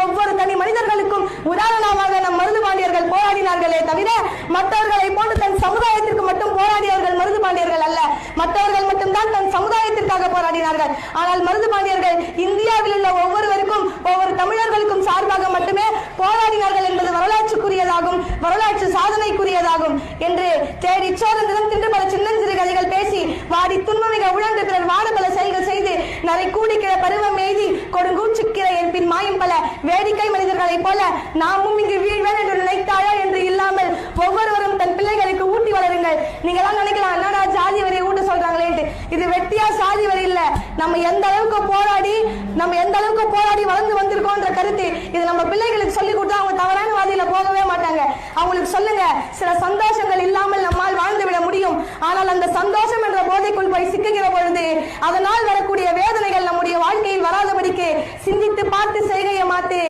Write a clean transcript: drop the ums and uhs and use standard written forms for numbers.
ஒவ்வொரு தனி மனிதர்களுக்கும் உதாரணமாக நம் மருதுபாண்டியர்கள் போராடினார்களே தவிர மற்றவர்களை போன்று தன் சமுதாயத்திற்கு மட்டும் போராடியவர்கள் மருதுபாண்டியர்கள் அல்ல. மற்றவர்கள் மட்டும்தான் தன் சமுதாயத்திற்காக போராடினார்கள். ஆனால் மருதுபாண்டியர்கள் இந்தியாவில் உள்ள ஒவ்வொருவருக்கும் ஒவ்வொரு தமிழர்களுக்கும் சார்பாக மட்டுமே போராடினார்கள் என்பது வரலாற்றுக்குரியதாகும், வரலாற்று சாதனைக்குரியதாகும் என்று தேடி சோறு நிலம் தின்று பல சின்னஞ்சிறு கதைகள் பேசி வாடி துன்பமிக உழன்று பிறர் வாட பல செயல்கள் செய்து நரை கூடிக்கிற பருவம் எய்தி கொடுங்கூச்சுக்கிற என் பின் மாயும் பல வேடிக்கை மனிதர்களைப் போல நாமும் இங்கு வீழ்வேன் என்று நினைத்தாயா என்று இல்லாமல் ஒவ்வொருவரும் தன் பிள்ளைகளுக்கு ஊட்டி வளருங்கள். நீங்க எல்லாம் நினைக்கலாம் என்னடா ஜாதி வரியை ஊட்ட சொல்றாங்களேன்ட்டு. இது வெட்டியா சாதி வரி இல்ல. நம்ம எந்த அளவுக்கு போராடி வளர்ந்து வந்திருக்கோன்ற கருத்து இது நம்ம பிள்ளைகளுக்கு சொல்லி கொடுத்தா அவங்க தவறான வாதியில போகவே மாட்டாங்க. அவங்களுக்கு சொல்லுங்க, சில சந்தோஷங்கள் இல்லாமல் நம்மால் வாழ்ந்து விட முடியும். ஆனால் அந்த சந்தோஷம் என்ற போதைக்குள் போய் சிக்குகிற பொழுது அதனால் வரக்கூடிய வேதனைகள் நம்முடைய வாழ்க்கையில் வராதபடிக்கு சிந்தித்து பார்த்து செய்கையை மாத்து.